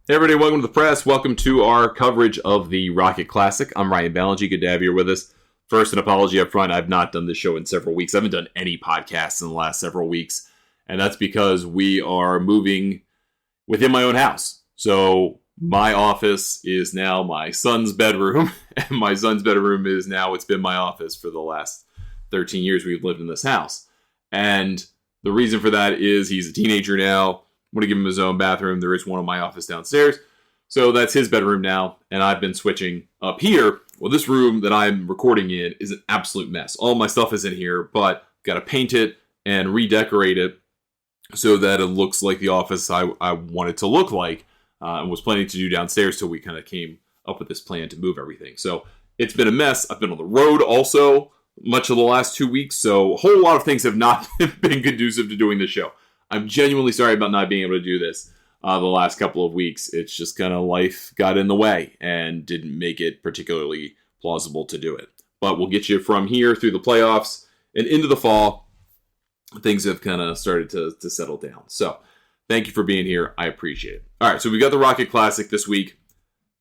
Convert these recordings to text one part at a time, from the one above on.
Hey everybody, welcome to the press. Welcome to our coverage of the Rocket Classic. I'm Ryan Ballingy. Good to have you here with us. First, an apology up front. I've not done this show in several weeks. I haven't done any podcasts in the last several weeks. And that's because we are moving within my own house. So my office is now my son's bedroom. And my son's bedroom is now, it's been my office for the last 13 years we've lived in this house. And the reason for that is he's a teenager now. I'm going to give him his own bathroom. There is one in my office downstairs. So that's his bedroom now. And I've been switching up here. Well, this room that I'm recording in is an absolute mess. All my stuff is in here, but got to paint it and redecorate it so that it looks like the office I want it to look like. And was planning to do downstairs till we kind of came up with this plan to move everything. So it's been a mess. I've been on the road also much of the last 2 weeks. So a whole lot of things have not been conducive to doing this show. I'm genuinely sorry about not being able to do this the last couple of weeks. It's just kind of life got in the way and didn't make it particularly plausible to do it. But we'll get you from here through the playoffs and into the fall. Things have kind of started to settle down. So thank you for being here. I appreciate it. All right, so we got the Rocket Classic this week.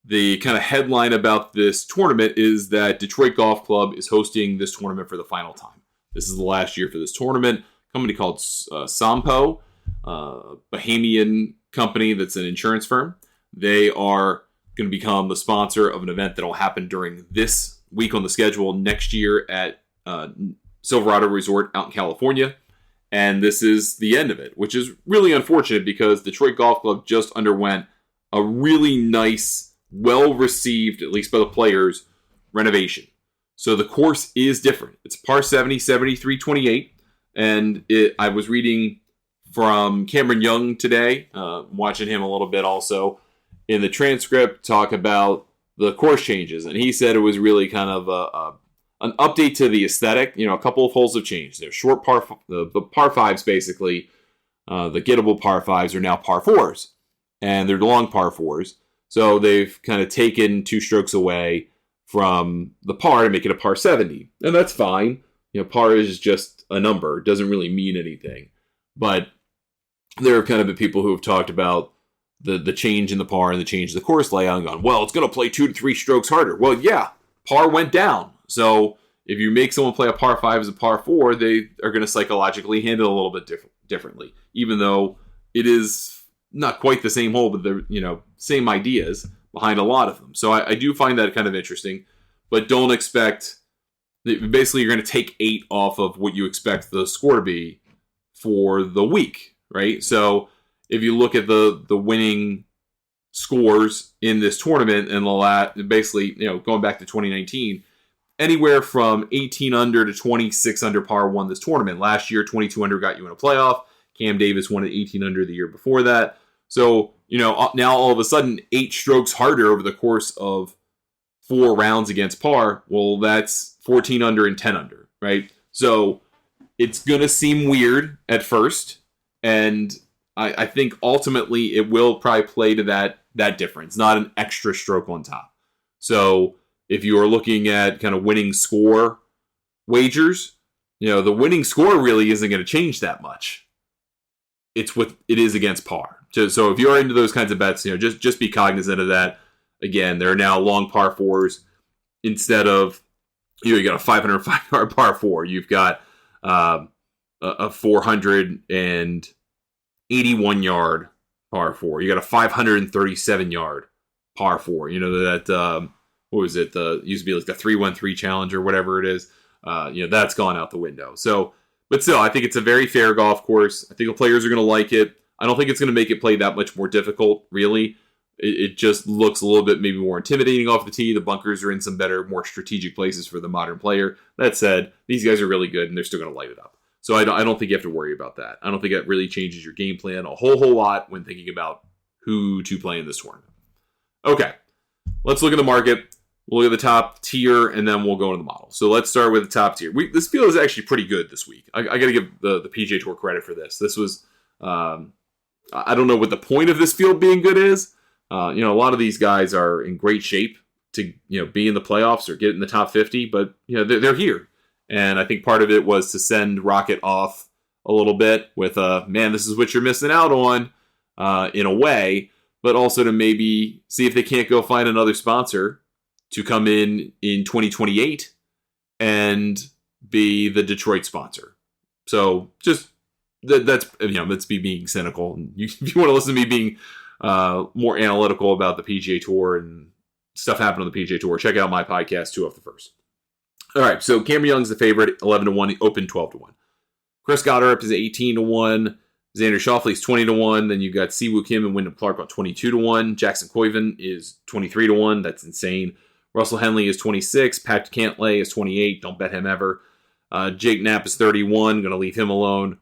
The kind of headline about this tournament is that Detroit Golf Club is hosting this tournament for the final time. This is the last year for this tournament. Company called Sampo, Bahamian company that's an insurance firm. They are going to become the sponsor of an event that will happen during this week on the schedule next year at Silverado Resort out in California. And this is the end of it, which is really unfortunate because Detroit Golf Club just underwent a really nice, well-received, at least by the players, renovation. So the course is different. It's par 70, 73, 28. And I was reading from Cameron Young today, watching him a little bit also in the transcript, talk about the course changes. And he said it was really kind of an update to the aesthetic. You know, a couple of holes have changed. They're short the par fives, basically. The gettable par fives are now par fours. And they're long par fours. So they've kind of taken 2 strokes away from the par to make it a par 70. And that's fine. You know, par is just a number. It doesn't really mean anything. But there have kind of been people who have talked about the change in the par and the change in the course layout and gone, well, it's going to play 2 to 3 strokes harder. Well, yeah, par went down. So if you make someone play a par 5 as a par 4, they are going to psychologically handle it a little bit differently, even though it is not quite the same hole, but they're, same ideas behind a lot of them. So I do find that kind of interesting, but don't expect... Basically, you're going to take 8 off of what you expect the score to be for the week, right? So if you look at the winning scores in this tournament and basically, going back to 2019, anywhere from 18 under to 26 under par won this tournament. Last year, 22 under got you in a playoff. Cam Davis won at 18 under the year before that. So, now all of a sudden, 8 strokes harder over the course of 4 rounds against par. Well, that's 14 under and 10 under, right? So it's going to seem weird at first. And I think ultimately it will probably play to that difference, not an extra stroke on top. So if you are looking at kind of winning score wagers, the winning score really isn't going to change that much. It's what it is against par. So if you're into those kinds of bets, just be cognizant of that. Again, there are now long par 4s instead of, you got a 505 yard par 4. You've got a 481 yard par 4. You got a 537 yard par 4. That, what was it? Used to be like the 313 challenge or whatever it is. That's gone out the window. So, but still, I think it's a very fair golf course. I think the players are going to like it. I don't think it's going to make it play that much more difficult, really. It just looks a little bit maybe more intimidating off the tee. The bunkers are in some better, more strategic places for the modern player. That said, these guys are really good, and they're still going to light it up. So I don't think you have to worry about that. I don't think that really changes your game plan a whole lot when thinking about who to play in this tournament. Okay, let's look at the market. We'll look at the top tier, and then we'll go into the model. So let's start with the top tier. This field is actually pretty good this week. I got to give the PGA Tour credit for this. This was, I don't know what the point of this field being good is. A lot of these guys are in great shape to, be in the playoffs or get in the top 50, but, they're here. And I think part of it was to send Rocket off a little bit with man, this is what you're missing out on, in a way. but also to maybe see if they can't go find another sponsor to come in 2028 and be the Detroit sponsor. So just that's me being cynical. If you want to listen to me being more analytical about the PGA Tour and stuff happening on the PGA Tour, check out my podcast, 2 Off the First. All right, so Cameron Young's the favorite, 11-1, the Open 12-1. Chris Goddard is 18-1. Xander Schauffele's 20-1. Then you got Siwoo Kim and Wyndham Clark on 22-1. Jackson Koiven is 23-1. That's insane. Russell Henley is 26. Pat Cantlay is 28. Don't bet him ever. Jake Knapp is 31. Going to leave him alone.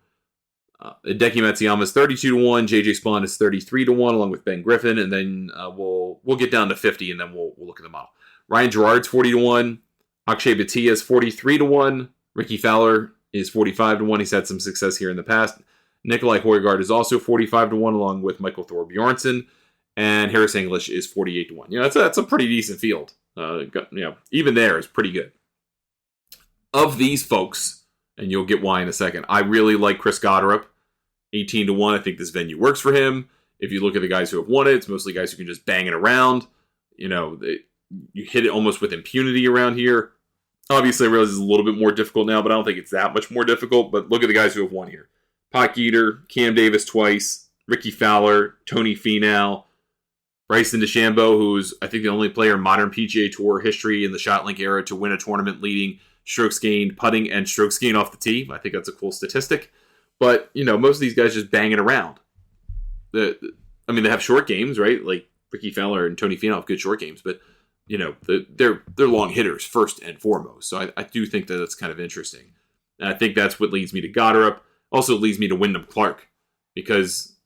Hideki Matsuyama is 32-1. JJ Spawn is 33-1, along with Ben Griffin. And then we'll get down to 50, and then we'll look at the model. Ryan Gerard's 40-1. Akshay Bhatia is 43-1. Ricky Fowler is 45-1. He's had some success here in the past. Nikolai Højgaard is also 45-1, along with Michael Thorbjornsen. And Harris English is 48-1. That's a pretty decent field. Even there is pretty good. Of these folks, and you'll get why in a second, I really like Chris Goddard, 18-1. I think this venue works for him. If you look at the guys who have won it, it's mostly guys who can just bang it around. You hit it almost with impunity around here. Obviously, I realize it's a little bit more difficult now, but I don't think it's that much more difficult. But look at the guys who have won here. Potgieter, Cam Davis twice, Ricky Fowler, Tony Finau, Bryson DeChambeau, who's, I think, the only player in modern PGA Tour history in the ShotLink era to win a tournament leading strokes gained, putting, and strokes gained off the tee. I think that's a cool statistic. But, most of these guys just banging around. They have short games, right? Like Ricky Fowler and Tony Finau have good short games, but they're long hitters first and foremost. So I do think that that's kind of interesting. And I think that's what leads me to Goddard. Also leads me to Wyndham Clark. Because,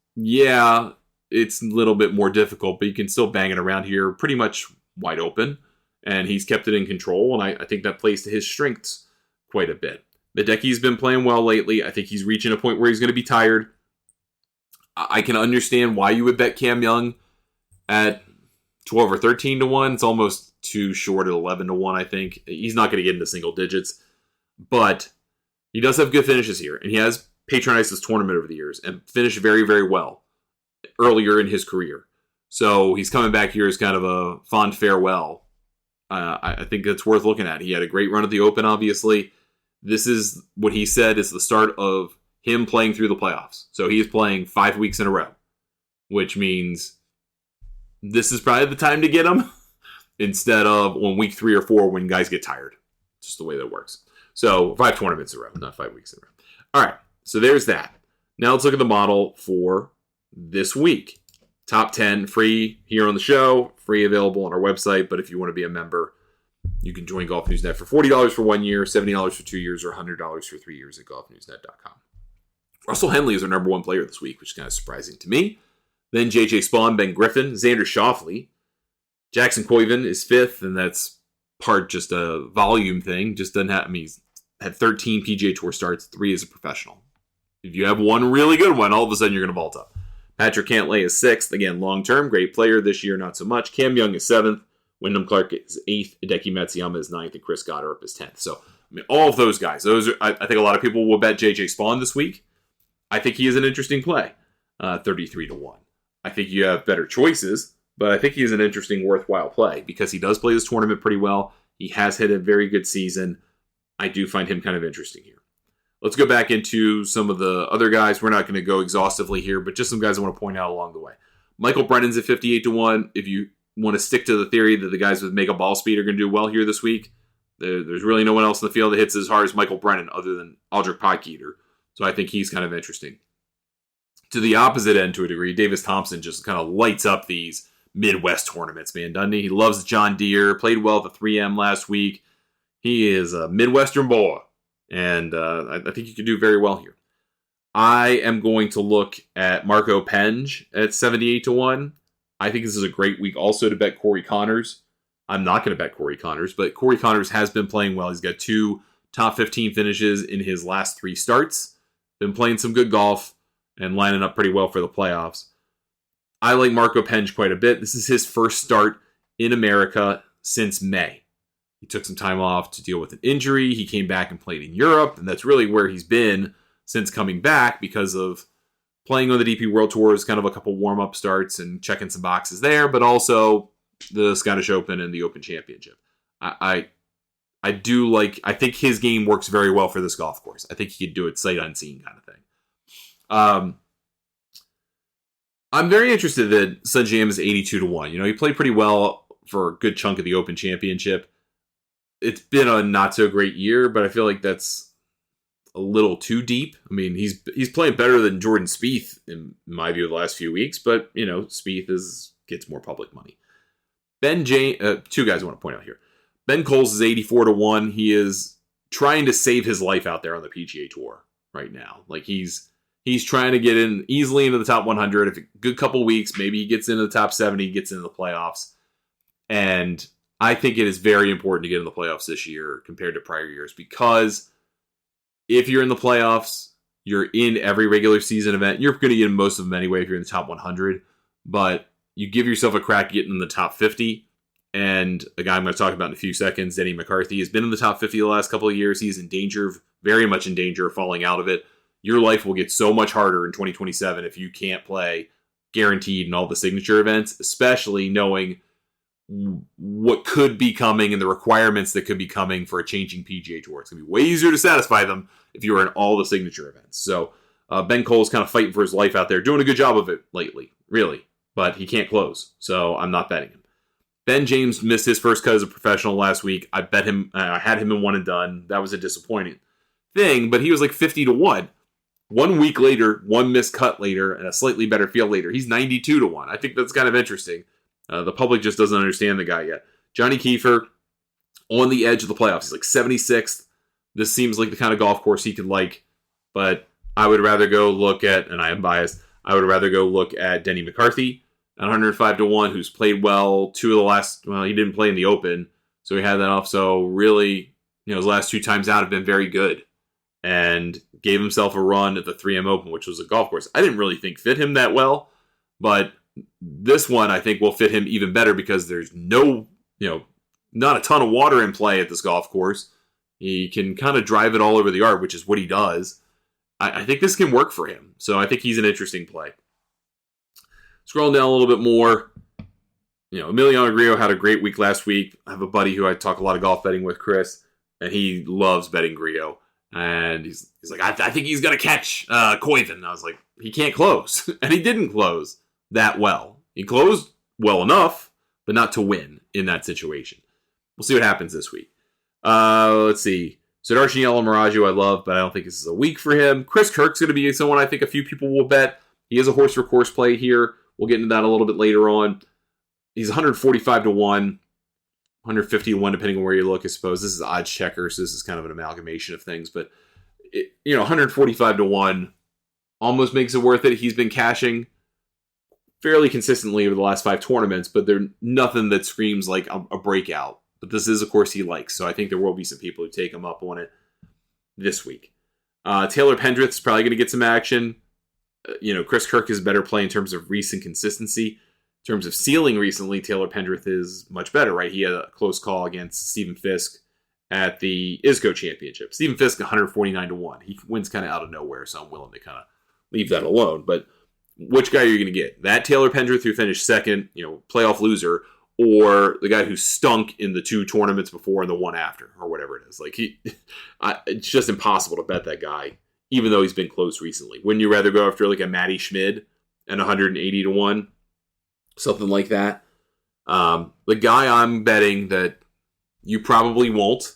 it's a little bit more difficult, but you can still bang it around here pretty much wide open. And he's kept it in control, and I think that plays to his strengths quite a bit. Hideki's been playing well lately. I think he's reaching a point where he's going to be tired. I can understand why you would bet Cam Young at 12 or 13-1. It's almost too short at 11-1, I think. He's not going to get into single digits. But he does have good finishes here. And he has patronized this tournament over the years and finished very, very well earlier in his career. So he's coming back here as kind of a fond farewell. I think that's worth looking at. He had a great run at the Open, obviously. This is what he said is the start of him playing through the playoffs. So he is playing 5 weeks in a row, which means this is probably the time to get him instead of on week 3 or 4 when guys get tired. Just the way that works. So 5 tournaments in a row, not 5 weeks in a row. All right, so there's that. Now let's look at the model for this week. Top 10 free here on the show, free available on our website. But if you want to be a member, you can join Golf News Net for $40 for 1 year, $70 for 2 years, or $100 for 3 years at golfnewsnet.com. Russell Henley is our number 1 player this week, which is kind of surprising to me. Then JJ Spawn, Ben Griffin, Xander Schauffele. Jackson Koiven is 5th, and that's part just a volume thing. Just doesn't have, he's had 13 PGA Tour starts, 3 as a professional. If you have one really good one, all of a sudden you're going to vault up. Patrick Cantlay is 6th. Again, long-term, great player. This year, not so much. Cam Young is 7th. Wyndham Clark is 8th. Hideki Matsuyama is 9th. And Chris Goddard is 10th. So, all of those guys. I think a lot of people will bet JJ Spawn this week. I think he is an interesting play. 33-1. I think you have better choices, but I think he is an interesting, worthwhile play because he does play this tournament pretty well. He has hit a very good season. I do find him kind of interesting here. Let's go back into some of the other guys. We're not going to go exhaustively here, but just some guys I want to point out along the way. Michael Brennan's at 58-1. If you want to stick to the theory that the guys with mega ball speed are going to do well here this week, there's really no one else in the field that hits as hard as Michael Brennan other than Aldrich Potgieter. So I think he's kind of interesting. To the opposite end, to a degree, Davis Thompson just kind of lights up these Midwest tournaments, man, doesn't he? He loves John Deere, played well at the 3M last week. He is a Midwestern boy. And I think you can do very well here. I am going to look at Marco Penge at 78-1. I think this is a great week also to bet Corey Connors. I'm not going to bet Corey Connors, but Corey Connors has been playing well. He's got 2 top 15 finishes in his last 3 starts. Been playing some good golf and lining up pretty well for the playoffs. I like Marco Penge quite a bit. This is his first start in America since May. He took some time off to deal with an injury. He came back and played in Europe, and that's really where he's been since coming back because of playing on the DP World Tour is kind of a couple warm-up starts and checking some boxes there, but also the Scottish Open and the Open Championship. I do like, I think his game works very well for this golf course. I think he could do it sight unseen kind of thing. I'm very interested that Sungjae is 82-1. He played pretty well for a good chunk of the Open Championship. It's been a not so great year, but I feel like that's a little too deep. I mean, he's playing better than Jordan Spieth in my view the last few weeks, but Spieth gets more public money. Two guys I want to point out here. Ben Coles is 84-1. He is trying to save his life out there on the PGA Tour right now. Like he's trying to get in easily into the top 100. If a good couple weeks, maybe he gets into the top 70, gets into the playoffs. And I think it is very important to get in the playoffs this year compared to prior years, because if you're in the playoffs, you're in every regular season event. You're going to get in most of them anyway if you're in the top 100. But you give yourself a crack getting in the top 50. And a guy I'm going to talk about in a few seconds, Denny McCarthy, has been in the top 50 the last couple of years. He's very much in danger of falling out of it. Your life will get so much harder in 2027 if you can't play guaranteed in all the signature events, especially knowing what could be coming and the requirements that could be coming for a changing PGA Tour. It's going to be way easier to satisfy them if you were in all the signature events. So Ben Cole's kind of fighting for his life out there, doing a good job of it lately, really, but he can't close, so I'm not betting him. Ben James missed his first cut as a professional last week. I bet him. I had him in one and done. That was a disappointing thing, but he was like 50-1. 1 week later, one missed cut later, and a slightly better field later, he's 92-1. I think that's kind of interesting. The public just doesn't understand the guy yet. Johnny Kiefer, on the edge of the playoffs. He's like 76th. This seems like the kind of golf course he could like, but I would rather go look at, and I am biased, I would rather go look at Denny McCarthy at 105-1, who's played well he didn't play in the Open, so he had that off. So really, his last 2 times out have been very good, and gave himself a run at the 3M Open, which was a golf course I didn't really think fit him that well, but this one I think will fit him even better because there's not a ton of water in play at this golf course. He can kind of drive it all over the yard, which is what he does. I think this can work for him, so I think he's an interesting play. Scrolling down a little bit more, Emiliano Grillo had a great week last week. I have a buddy who I talk a lot of golf betting with, Chris, and he loves betting Grillo. And he's like, I think he's going to catch Koiven. I was like, he can't close. And he didn't close that well. He closed well enough, but not to win in that situation. We'll see what happens this week. Let's see. Sudarshan Yalamaraju I love, but I don't think this is a week for him. Chris Kirk's going to be someone I think a few people will bet. He is a horse for course play here. We'll get into that a little bit later on. He's 145-1. 150-1, depending on where you look, I suppose. This is odds checker, so this is kind of an amalgamation of things. But, 145-1 almost makes it worth it. He's been cashing fairly consistently over the last 5 tournaments, but they're nothing that screams like a breakout. But this is, of course, he likes. So I think there will be some people who take him up on it this week. Taylor Pendrith's probably going to get some action. Chris Kirk is a better play in terms of recent consistency. In terms of ceiling recently, Taylor Pendrith is much better, right? He had a close call against Stephen Fisk at the ISCO Championship. Stephen Fisk, 149-1. He wins kind of out of nowhere, so I'm willing to kind of leave that alone. But which guy are you going to get? That Taylor Pendrith who finished second, playoff loser, or the guy who stunk in the 2 tournaments before and the one after, or whatever it is? It's just impossible to bet that guy, even though he's been close recently. Wouldn't you rather go after like a Matty Schmid and 180-1? Something like that. The guy I'm betting that you probably won't,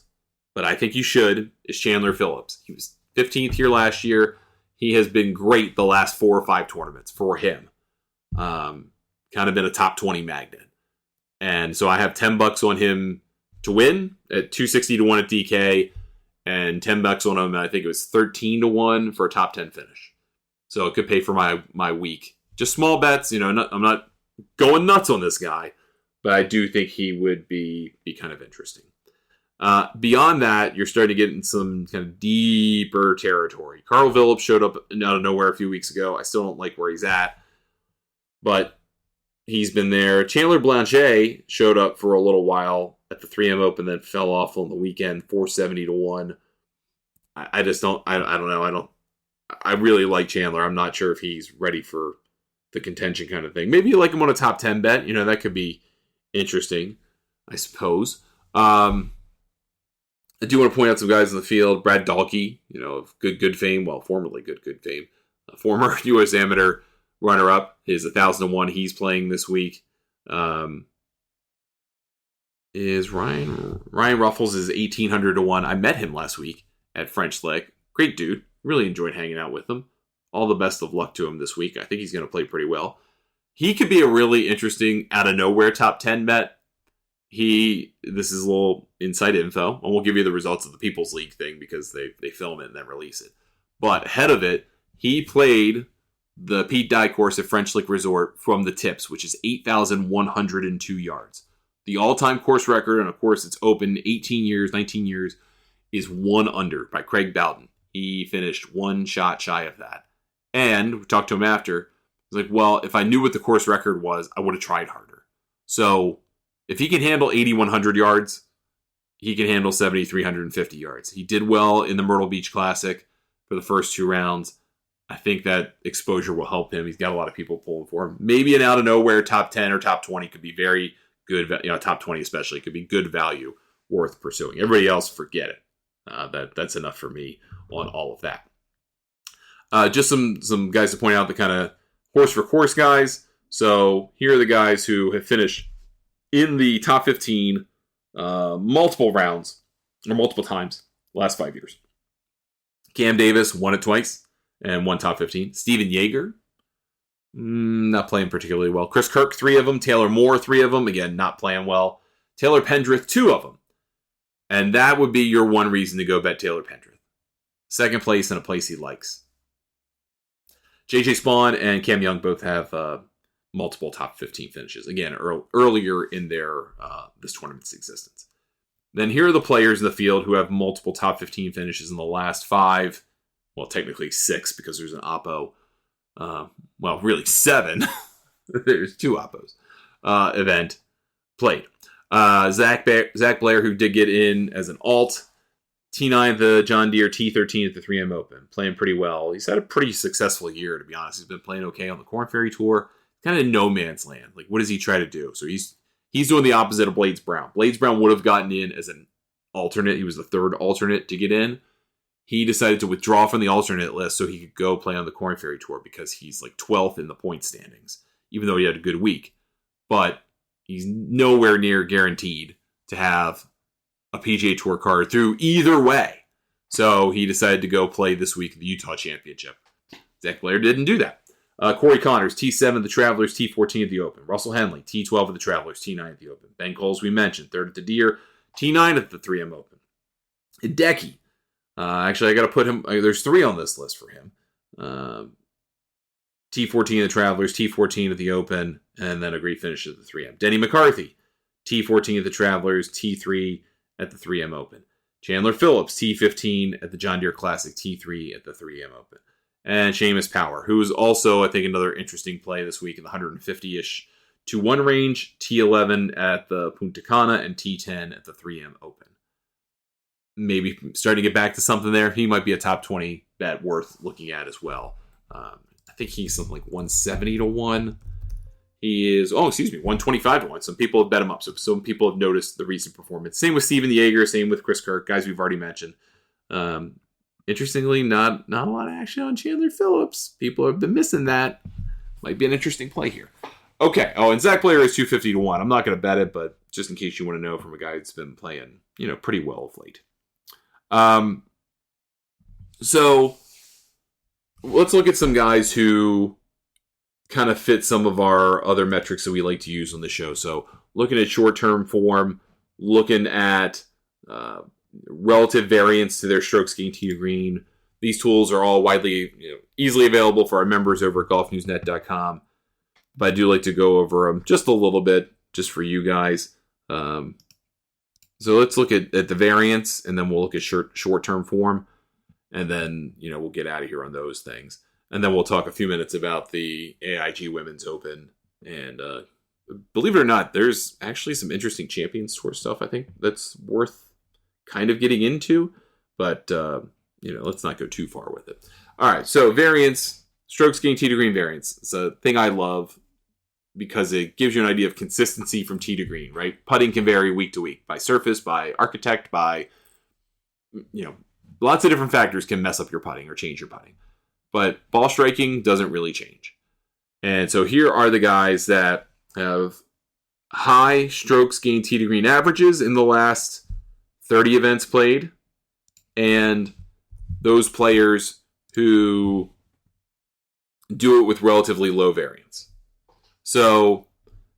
but I think you should, is Chandler Phillips. He was 15th here last year. He has been great the last 4 or 5 tournaments for him. Kind of been a top 20 magnet. And so I have $10 on him to win at 260-1 at DK, and $10 on him, I think it was 13-1 for a top 10 finish. So it could pay for my week. Just small bets. I'm not going nuts on this guy, but I do think he would be kind of interesting. Beyond that, you're starting to get in some kind of deeper territory. Carl Phillips showed up out of nowhere a few weeks ago. I still don't like where he's at, but he's been there. Chandler Blanchet showed up for a little while at the 3M Open, then fell off on the weekend, 470-1. I just don't. I don't know. I really like Chandler. I'm not sure if he's ready for the contention kind of thing. Maybe you like him on a top 10 bet. That could be interesting, I suppose. I do want to point out some guys in the field. Brad Dahlke, of good fame. Well, formerly good fame. Former U.S. Amateur runner-up. His 1,001 he's playing this week. Is Ryan Ruffles is 1,800 to 1. I met him last week at French Lick. Great dude. Really enjoyed hanging out with him. All the best of luck to him this week. I think he's going to play pretty well. He could be a really interesting out-of-nowhere top 10 bet. This is a little inside info, and we'll give you the results of the People's League thing because they film it and then release it. But ahead of it, he played the Pete Dye course at French Lick Resort from the tips, which is 8,102 yards. The all-time course record on a course that's open 18 years, 19 years, is 1 under by Craig Bowden. He finished 1 shot shy of that. And we talked to him after. He's like, well, if I knew what the course record was, I would have tried harder. So if he can handle 8,100 yards, he can handle 7,350 yards. He did well in the Myrtle Beach Classic for the first 2 rounds. I think that exposure will help him. He's got a lot of people pulling for him. Maybe an out-of-nowhere top 10 or top 20 could be very good. Top 20 especially could be good value worth pursuing. Everybody else, forget it. That's enough for me on all of that. Just some guys to point out, the kind of horse for course guys. So here are the guys who have finished in the top 15 multiple rounds or multiple times the last 5 years. Cam Davis won it twice and won top 15. Steven Yeager, not playing particularly well. Chris Kirk, 3 of them. Taylor Moore, 3 of them. Again, not playing well. Taylor Pendrith, 2 of them. And that would be your one reason to go bet Taylor Pendrith. Second place in a place he likes. JJ Spawn and Cam Young both have multiple top 15 finishes. Again, earlier in their this tournament's existence. Then here are the players in the field who have multiple top 15 finishes in the last 5. Well, technically 6 because there's an Oppo. Well, really 7. There's 2 Oppos. Event played. Zach Blair, who did get in as an alt. T9 at the John Deere, T13 at the 3M Open. Playing pretty well. He's had a pretty successful year, to be honest. He's been playing okay on the Korn Ferry Tour. Kind of in no man's land. Like, what does he try to do? So he's doing the opposite of Blades Brown. Blades Brown would have gotten in as an alternate. He was the 3rd alternate to get in. He decided to withdraw from the alternate list so he could go play on the Korn Ferry Tour because he's like 12th in the point standings, even though he had a good week. But he's nowhere near guaranteed to have a PGA Tour card through either way. So he decided to go play this week at the Utah Championship. Zach Blair didn't do that. Corey Connors, T7 at the Travelers, T14 at the Open. Russell Henley, T12 at the Travelers, T9 at the Open. Ben Coles, we mentioned, 3rd at the Deere, T9 at the 3M Open. Hideki, actually, I got to put him, there's 3 on this list for him. T14 at the Travelers, T14 at the Open, and then a great finish at the 3M. Denny McCarthy, T14 at the Travelers, T3 at the 3M Open. Chandler Phillips, T15 at the John Deere Classic, T3 at the 3M Open. And Seamus Power, who is also, I think, another interesting play this week in the 150-ish to 1 range, T11 at the Punta Cana, and T10 at the 3M Open. Maybe starting to get back to something there. He might be a top 20 bet worth looking at as well. I think he's something like 170 to 1. He is, 125 to 1. Some people have bet him up. So some people have noticed the recent performance. Same with Steven Yeager, same with Chris Kirk, guys we've already mentioned. Interestingly, not a lot of action on Chandler Phillips. People have been missing that. Might be an interesting play here. Okay. Oh, and Zach Blair is 250 to 1. I'm not going to bet it, but just in case you want to know from a guy that's been playing, pretty well of late. So let's look at some guys who kind of fit some of our other metrics that we like to use on the show. So looking at short-term form, looking at relative variance to their strokes gained tee to green. These tools are all widely, easily available for our members over at golfnewsnet.com. But I do like to go over them just a little bit, just for you guys. So let's look at the variance, and then we'll look at short-term form, and then we'll get out of here on those things. And then we'll talk a few minutes about the AIG Women's Open. And believe it or not, there's actually some interesting Champions Tour stuff, I think, that's worth kind of getting into. But, let's not go too far with it. All right, so variance, strokes gained tee to green variance. It's a thing I love because it gives you an idea of consistency from tee to green, right? Putting can vary week to week by surface, by architect, by, lots of different factors can mess up your putting or change your putting. But ball striking doesn't really change. And so here are the guys that have high strokes gained tee to green averages in the last 30 events played, and those players who do it with relatively low variance. So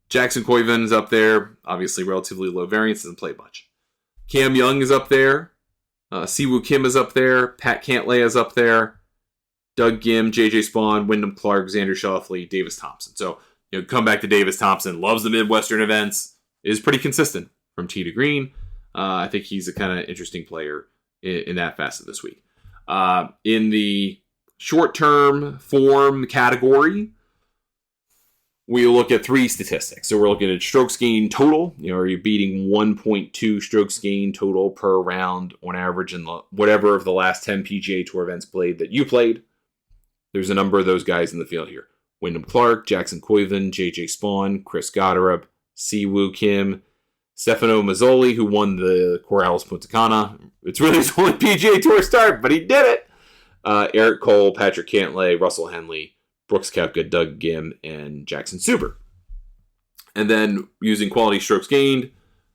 Jackson Koiven is up there, obviously relatively low variance, doesn't play much. Cam Young is up there. Siwoo Kim is up there. Pat Cantlay is up there. Doug Gim, JJ Spawn, Wyndham Clark, Xander Schauffele, Davis Thompson. So come back to Davis Thompson, loves the Midwestern events, is pretty consistent from tee to green. I think he's a kind of interesting player in that facet this week. In the short-term form category, we look at three statistics. So we're looking at strokes gained total. Are you beating 1.2 strokes gained total per round on average in whatever of the last 10 PGA Tour events played that you played? There's a number of those guys in the field here. Wyndham Clark, Jackson Koiven, JJ Spawn, Chris Gotterup, Siwoo Kim, Stefano Mazzoli, who won the Corrales Punta Cana. It's really his only PGA Tour start, but he did it. Eric Cole, Patrick Cantlay, Russell Henley, Brooks Koepka, Doug Gim, and Jackson Suber. And then using quality strokes gained,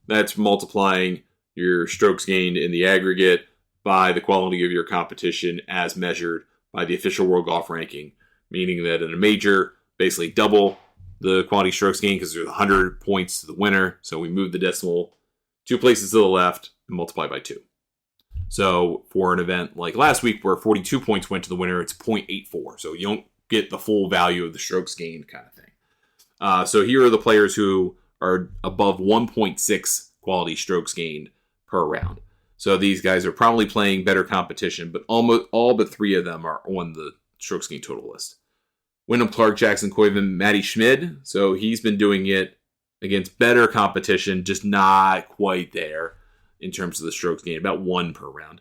that's multiplying your strokes gained in the aggregate by the quality of your competition as measured by the official World Golf Ranking, meaning that in a major, basically double the quality strokes gained because there's 100 points to the winner. So we move the decimal 2 places to the left and multiply by 2. So for an event like last week where 42 points went to the winner, it's 0.84. So you don't get the full value of the strokes gained kind of thing. So here are the players who are above 1.6 quality strokes gained per round. So these guys are probably playing better competition, but almost all but 3 of them are on the strokes gained total list. Wyndham Clark, Jackson Koiven, Matty Schmid. So he's been doing it against better competition, just not quite there in terms of the strokes gained, about 1 per round.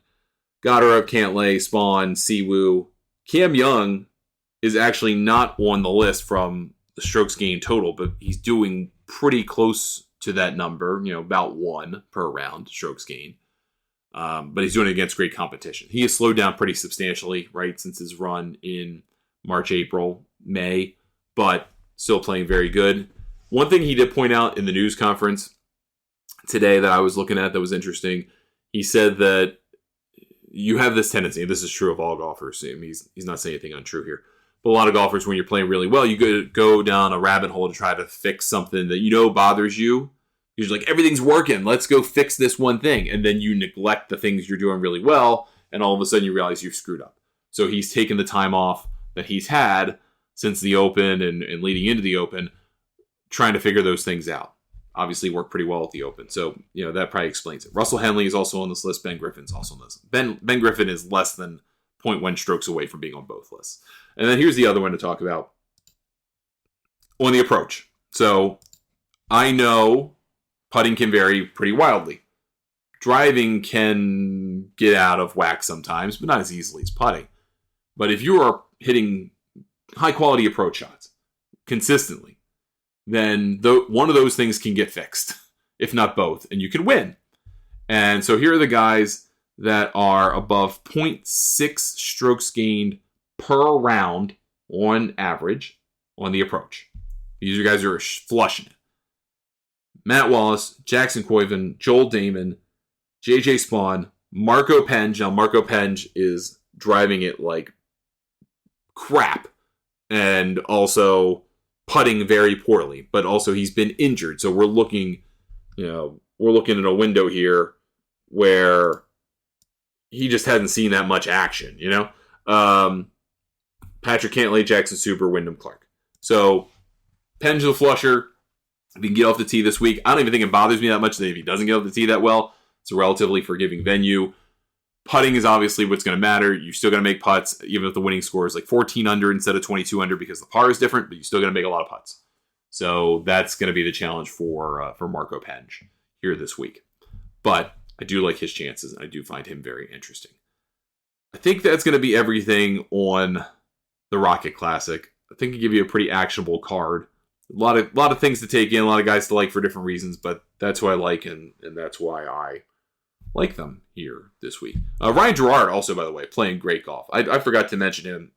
Gotterup, Cantlay, Spawn, Siwoo. Cam Young is actually not on the list from the strokes gained total, but he's doing pretty close to that number, about 1 per round strokes gained. But he's doing it against great competition. He has slowed down pretty substantially, right, since his run in March, April, May, but still playing very good. One thing he did point out in the news conference today that I was looking at that was interesting, he said that you have this tendency, and this is true of all golfers, I mean, he's not saying anything untrue here, but a lot of golfers, when you're playing really well, you go down a rabbit hole to try to fix something that bothers you. You're like, everything's working, let's go fix this one thing, and then you neglect the things you're doing really well, and all of a sudden you realize you've screwed up. So he's taken the time off that he's had since the Open and leading into the Open, trying to figure those things out. Obviously worked pretty well at the Open. So, that probably explains it. Russell Henley is also on this list. Ben Griffin's also on this. Ben Griffin is less than 0.1 strokes away from being on both lists. And then here's the other one to talk about. On the approach. So, I know putting can vary pretty wildly. Driving can get out of whack sometimes, but not as easily as putting. But if you are hitting high-quality approach shots consistently, then one of those things can get fixed, if not both, and you can win. And so here are the guys that are above 0.6 strokes gained per round on average on the approach. These are guys who are flushing it. Matt Wallace, Jackson Koiven, Joel Damon, JJ Spawn, Marco Penge. Now, Marco Penge is driving it like crap and also putting very poorly, but also he's been injured. So we're looking at a window here where he just hasn't seen that much action, Patrick Cantlay, Jackson Suber, Wyndham Clark. So Penge the flusher. If he can get off the tee this week, I don't even think it bothers me that much that if he doesn't get off the tee that well. It's a relatively forgiving venue. Putting is obviously what's going to matter. You're still going to make putts, even if the winning score is like 14 under instead of 22 under because the par is different, but you're still going to make a lot of putts. So that's going to be the challenge for Marco Penge here this week. But I do like his chances, and I do find him very interesting. I think that's going to be everything on the Rocket Classic. I think it give you a pretty actionable card. A lot of things to take in, a lot of guys to like for different reasons, but that's who I like, and that's why I like them here this week. Ryan Gerard, also, by the way, playing great golf. I forgot to mention him.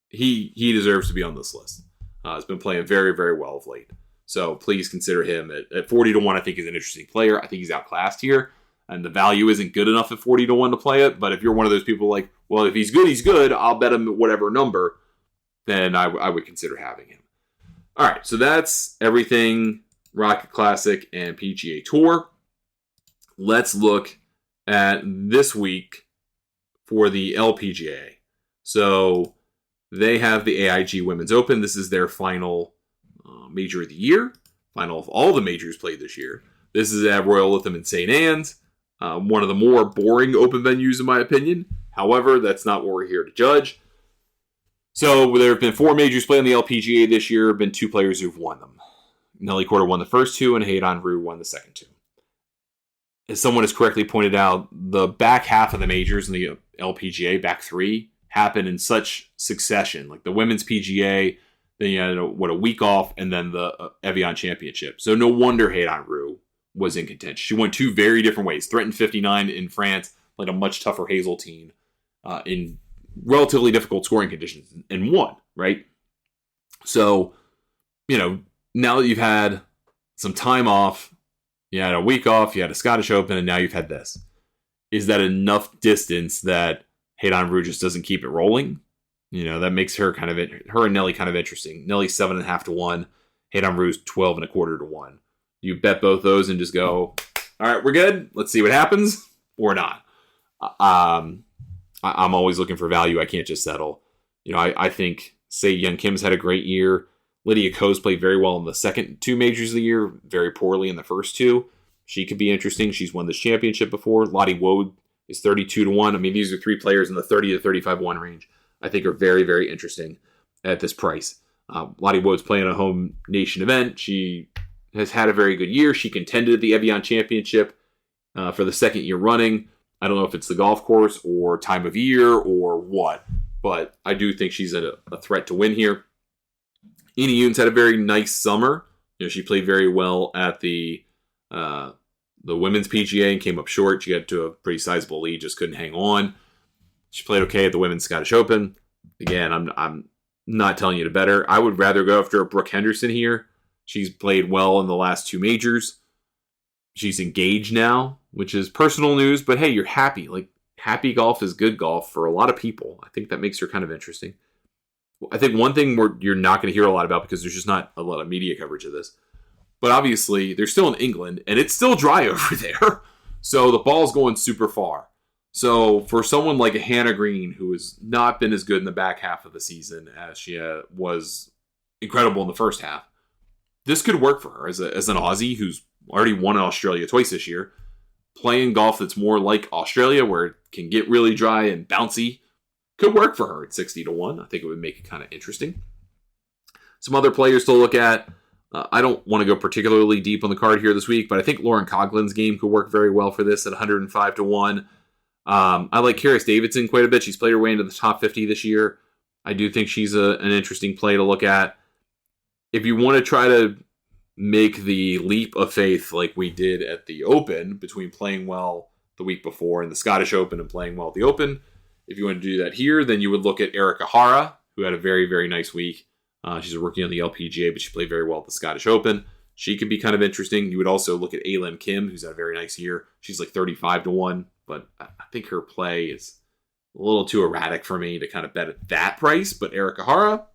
He deserves to be on this list. He's been playing very, very well of late. So please consider him at 40 to 1. I think he's an interesting player. I think he's outclassed here. And the value isn't good enough at 40 to 1 to play it. But if you're one of those people like, well, if he's good, he's good. I'll bet him whatever number. Then I would consider having him. All right, so that's everything Rocket Classic and PGA Tour. Let's look at this week for the LPGA. So they have the AIG Women's Open. This is their final major of the year, final of all the majors played this year. This is at Royal Lytham in St. Anne's, one of the more boring open venues in my opinion. However, that's not what we're here to judge. So there have been 4 majors played on the LPGA this year. There have been 2 players who've won them. Nelly Korda won the first 2, and Hayden Rue won the second 2. As someone has correctly pointed out, the back half of the majors in the LPGA, back 3, happen in such succession. Like the Women's PGA, then you had a week off, and then the Evian Championship. So no wonder Hayden Rue was in contention. She went 2 very different ways. Threatened 59 in France, played a much tougher Hazeltine in relatively difficult scoring conditions, and won, right? So, now that you've had some time off, you had a week off, you had a Scottish Open, and now you've had this. Is that enough distance that Hayden Rue just doesn't keep it rolling? That makes her and Nelly kind of interesting. Nelly's 7.5 to 1. Hayden Rue's 12.25 to 1. You bet both those and just go, all right, we're good. Let's see what happens, or not. I'm always looking for value. I can't just settle. I think, say, Young Kim's had a great year. Lydia Ko's played very well in the second 2 majors of the year, very poorly in the first 2. She could be interesting. She's won this championship before. Lottie Woad is 32 to 1. I mean, these are 3 players in the 30 to 35 1 range. I think are very, very interesting at this price. Lottie Woad's playing a home nation event. She has had a very good year. She contended at the Evian Championship for the second year running. I don't know if it's the golf course or time of year or what, but I do think she's a threat to win here. Ina Yoon's had a very nice summer. She played very well at the Women's PGA and came up short. She got to a pretty sizable lead, just couldn't hang on. She played okay at the Women's Scottish Open. Again, I'm not telling you to bet her. I would rather go after Brooke Henderson here. She's played well in the last 2 majors. She's engaged now, which is personal news, but hey, you're happy. Like, happy golf is good golf for a lot of people. I think that makes her kind of interesting. I think one thing you're not going to hear a lot about because there's just not a lot of media coverage of this, but obviously they're still in England and it's still dry over there. So the ball's going super far. So for someone like a Hannah Green, who has not been as good in the back half of the season as she was incredible in the first half, this could work for her as an Aussie who's already won Australia twice this year, playing golf that's more like Australia where it can get really dry and bouncy. Could work for her at 60 to 1. I think it would make it kind of interesting. Some other players to look at. I don't want to go particularly deep on the card here this week, but I think Lauren Coughlin's game could work very well for this at 105 to 1. I like Karis Davidson quite a bit. She's played her way into the top 50 this year. I do think she's an interesting play to look at. If you want to try to make the leap of faith like we did at the Open, between playing well the week before and the Scottish Open and playing well at the Open, if you want to do that here, then you would look at Erica Hara, who had a very, very nice week. She's a rookie on the LPGA, but she played very well at the Scottish Open. She could be kind of interesting. You would also look at Alim Kim, who's had a very nice year. She's like 35 to 1, but I think her play is a little too erratic for me to kind of bet at that price. But Erica Hara,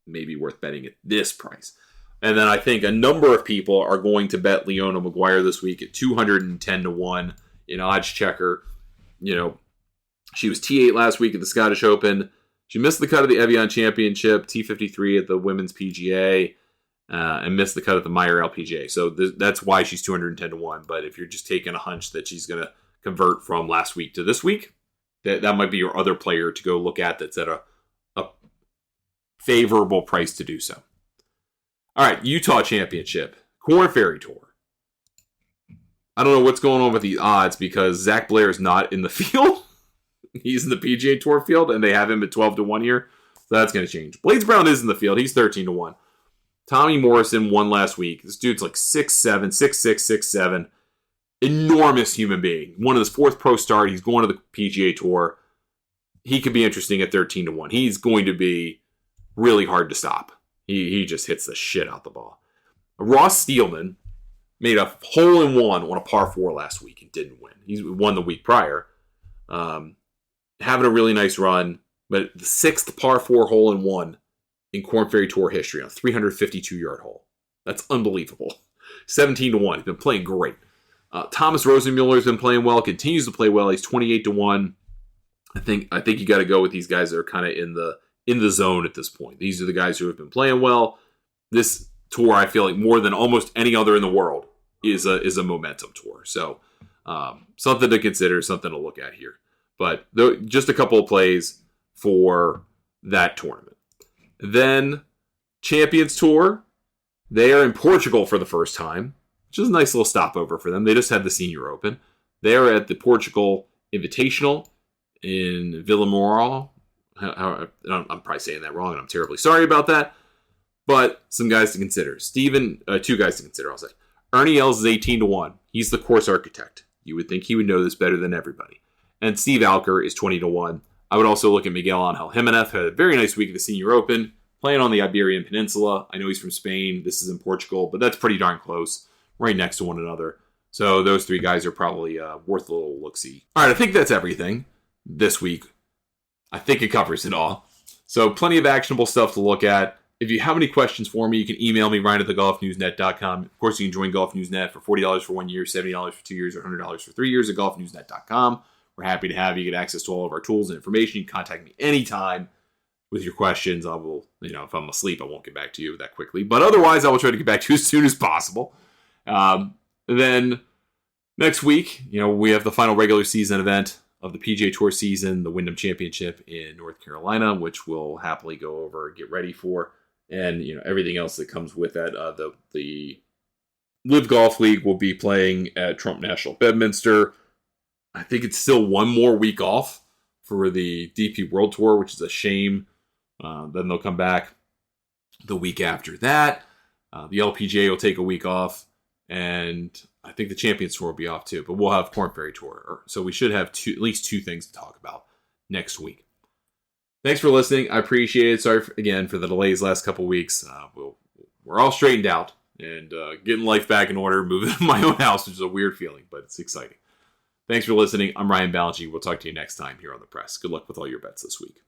maybe worth betting at this price. And then I think a number of people are going to bet Leona Maguire this week at 210 to 1 in odds checker. She was T8 last week at the Scottish Open. She missed the cut of the Evian Championship, T53 at the Women's PGA, and missed the cut at the Meyer LPGA. So that's why she's 210 to 1. But if you're just taking a hunch that she's going to convert from last week to this week, that might be your other player to go look at that's at a favorable price to do so. All right, Utah Championship, Korn Ferry Tour. I don't know what's going on with the odds because Zach Blair is not in the field. He's in the PGA Tour field, and they have him at 12-1 here. So that's going to change. Blades Brown is in the field. He's 13-1. Tommy Morrison won last week. This dude's like 6'7", 6'6", 6'7". Enormous human being. One of his fourth pro start. He's going to the PGA Tour. He could be interesting at 13-1. He's going to be really hard to stop. He just hits the shit out the ball. Ross Steelman made a hole-in-one on a par 4 last week and didn't win. He won the week prior. Having a really nice run, but the 6th par 4 hole-in-one in Korn Ferry Tour history on a 352-yard hole. That's unbelievable. 17-1. He's been playing great. Thomas Rosenmueller's been playing well, continues to play well. He's 28-1. I think you got to go with these guys that are kind of in the zone at this point. These are the guys who have been playing well. This tour, I feel like more than almost any other in the world, is a momentum tour. So something to consider, something to look at here. But just a couple of plays for that tournament. Then Champions Tour, they are in Portugal for the first time, which is a nice little stopover for them. They just had the Senior Open. They are at the Portugal Invitational in Vilamoral. I'm probably saying that wrong, and I'm terribly sorry about that. But some guys to consider. Two guys to consider, I'll say. Ernie Els is 18-1. He's the course architect. You would think he would know this better than everybody. And Steve Alker is 20-1. I would also look at Miguel Angel Jimenez. Had a very nice week at the Senior Open, playing on the Iberian Peninsula. I know he's from Spain. This is in Portugal, but that's pretty darn close, right next to one another. So those three guys are probably worth a little look-see. All right, I think that's everything this week. I think it covers it all. So plenty of actionable stuff to look at. If you have any questions for me, you can email me, ryan@thegolfnewsnet.com. Of course, you can join Golf News Net for $40 for 1 year, $70 for 2 years, or $100 for 3 years at golfnewsnet.com. We're happy to have you get access to all of our tools and information. You can contact me anytime with your questions. I will, if I'm asleep, I won't get back to you that quickly. But otherwise, I will try to get back to you as soon as possible. Then next week, we have the final regular season event of the PGA Tour season, the Wyndham Championship in North Carolina, which we'll happily go over and get ready for. And, everything else that comes with that. The Live Golf League will be playing at Trump National Bedminster. I think it's still one more week off for the DP World Tour, which is a shame. Then they'll come back the week after that. The LPGA will take a week off. And I think the Champions Tour will be off too. But we'll have Korn Ferry Tour. So we should have at least two things to talk about next week. Thanks for listening. I appreciate it. Sorry again for the delays last couple weeks. We're all straightened out and getting life back in order, moving to my own house, which is a weird feeling, but it's exciting. Thanks for listening. I'm Ryan Ballantyne. We'll talk to you next time here on The Press. Good luck with all your bets this week.